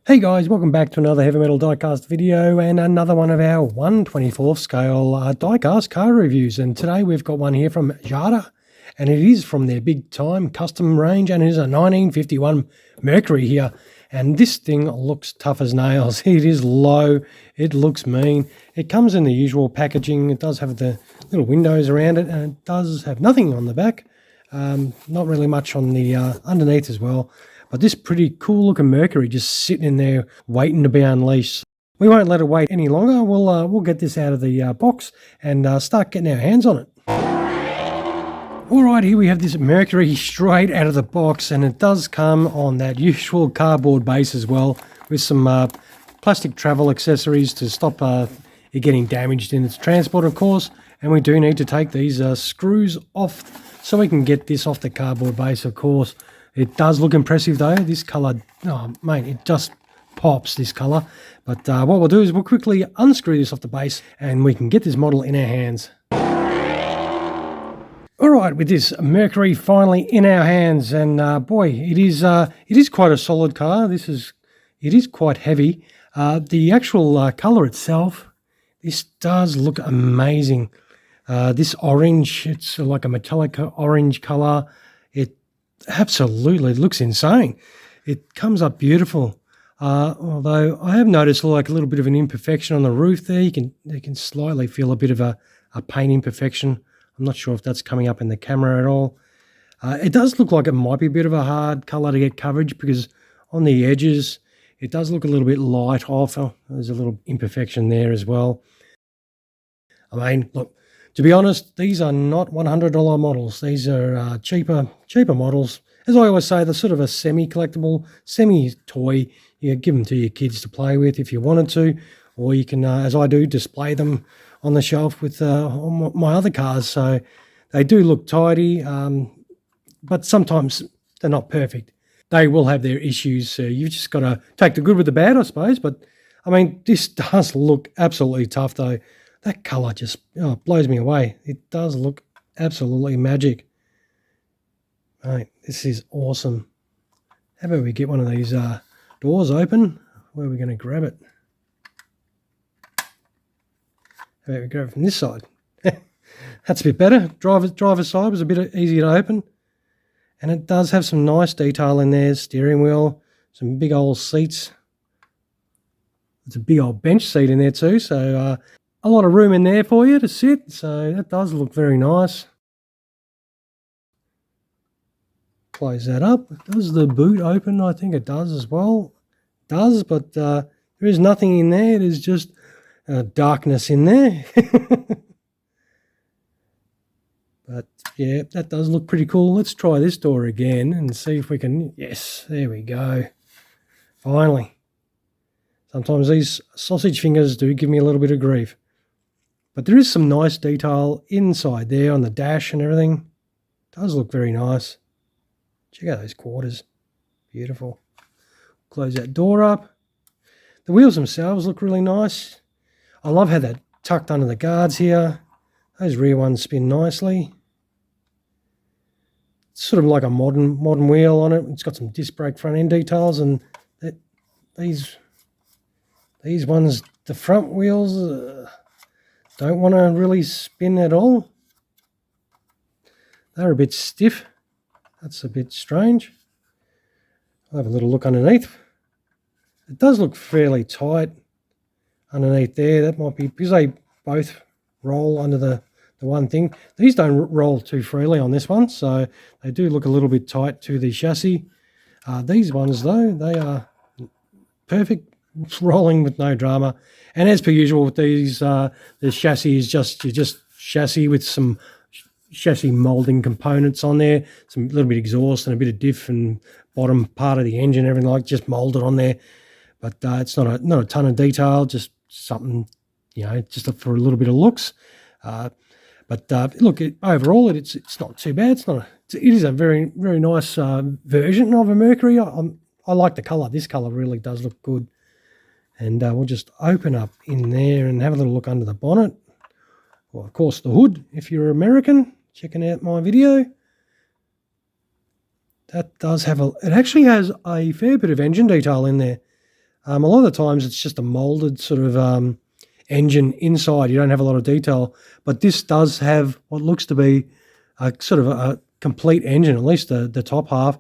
Hey guys, welcome back to another heavy metal diecast video and another one of our 1/24th scale diecast car reviews. And today we've got one here from Jada, and it is from their big time custom range, and it is a 1951 Mercury here. And this thing looks tough as nails. It is low, it looks mean. It comes in the usual packaging. It does have the little windows around it, and it does have nothing on the back. Not really much on the underneath as well. But this pretty cool looking Mercury just sitting in there waiting to be unleashed. We won't let it wait any longer. We'll get this out of the box and start getting our hands on it. All right, here we have this Mercury straight out of the box, and it does come on that usual cardboard base as well, with some plastic travel accessories to stop it getting damaged in its transport, of course. And we do need to take these screws off so we can get this off the cardboard base, of course. It does look impressive though. This colour, oh mate, it just pops, this colour. But what we'll do is we'll quickly unscrew this off the base and we can get this model in our hands. All right, with this Mercury finally in our hands, and boy, it is quite a solid car. It is quite heavy. The actual colour itself, this does look amazing. This orange, it's like a metallic orange colour. It absolutely looks insane. It comes up beautiful. Although I have noticed like a little bit of an imperfection on the roof there. You can slightly feel a bit of a paint imperfection. I'm not sure if that's coming up in the camera at all. It does look like it might be a bit of a hard colour to get coverage because on the edges it does look a little bit light off. Oh, there's a little imperfection there as well. I mean, look, to be honest, these are not $100 models. These are cheaper models. As I always say, they're sort of a semi-collectible, semi-toy. You give them to your kids to play with if you wanted to, or you can, as I do, display them on the shelf with on my other cars. So they do look tidy, but sometimes they're not perfect. They will have their issues. So you've just got to take the good with the bad, I suppose. But, I mean, this does look absolutely tough, though. That colour just blows me away. It does look absolutely magic. Right, this is awesome. How about we get one of these doors open? Where are we going to grab it? How about we grab it from this side? That's a bit better. Driver's side was a bit easier to open. And it does have some nice detail in there. Steering wheel, some big old seats. There's a big old bench seat in there too, so a lot of room in there for you to sit, so that does look very nice. Close that up. Does the boot open? I think it does as well. It does, but there is nothing in there. It is just darkness in there. But yeah, that does look pretty cool. Let's try this door again and see if we can... Yes, there we go. Finally. Sometimes these sausage fingers do give me a little bit of grief. But there is some nice detail inside there on the dash and everything. It does look very nice. Check out those quarters. Beautiful. Close that door up. The wheels themselves look really nice. I love how they're tucked under the guards here. Those rear ones spin nicely. It's sort of like a modern wheel on it. It's got some disc brake front end details, and these ones, the front wheels... don't want to really spin at all. They're a bit stiff. That's a bit strange. I'll have a little look underneath. It does look fairly tight underneath there. That might be because they both roll under the one thing. These don't roll too freely on this one, so they do look a little bit tight to the chassis. These ones, though, they are perfect. Rolling with no drama. And as per usual with these, the chassis is just chassis with some chassis moulding components on there, some little bit of exhaust and a bit of diff and bottom part of the engine, everything like just moulded on there. But it's not a ton of detail, just something, just for a little bit of looks. But look, overall it's not too bad. It is a very, very nice version of a Mercury. I like the colour. This colour really does look good. And we'll just open up in there and have a little look under the bonnet. Well, of course, the hood, if you're American, checking out my video. That does have it actually has a fair bit of engine detail in there. A lot of the times it's just a molded sort of engine inside. You don't have a lot of detail, but this does have what looks to be a sort of a complete engine, at least the top half,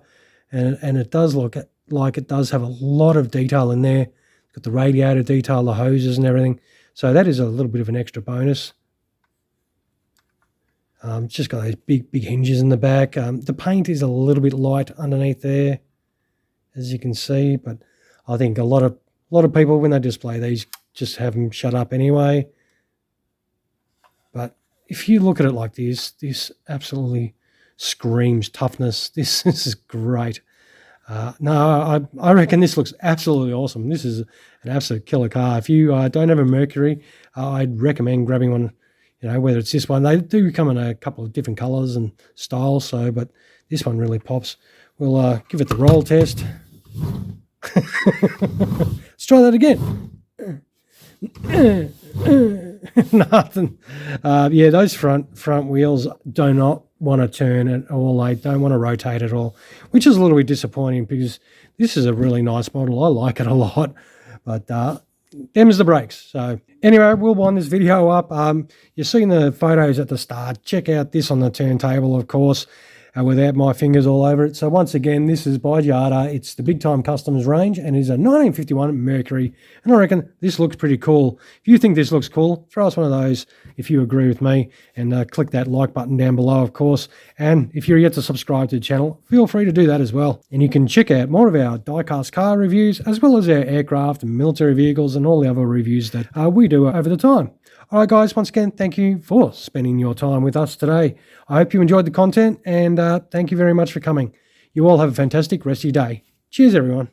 and it does look like it does have a lot of detail in there. It's got the radiator detail, the hoses and everything. So that is a little bit of an extra bonus. It's just got those big hinges in the back. The paint is a little bit light underneath there, as you can see, but I think a lot of people, when they display these, just have them shut up anyway. But if you look at it like this absolutely screams toughness. This is great. No, I reckon this looks absolutely awesome. This is an absolute killer car. If you don't have a Mercury, I'd recommend grabbing one. You know, whether it's this one, they do come in a couple of different colours and styles. So, but this one really pops. We'll give it the roll test. Let's try that again. Nothing. Yeah, those front wheels do not want to turn at all. They don't want to rotate at all, which is a little bit disappointing because this is a really nice model. I like it a lot, but them's the brakes. So anyway, we'll wind this video up. You've seen the photos at the start. Check out this on the turntable, of course, without my fingers all over it. So once again, this is by Jada. It's the Big Time Customs range and is a 1951 Mercury. And I reckon this looks pretty cool. If you think this looks cool, throw us one of those if you agree with me, and click that like button down below, of course. And if you're yet to subscribe to the channel, feel free to do that as well. And you can check out more of our diecast car reviews, as well as our aircraft and military vehicles and all the other reviews that we do over the time. All right, guys, once again, thank you for spending your time with us today. I hope you enjoyed the content, and thank you very much for coming. You all have a fantastic rest of your day. Cheers, everyone.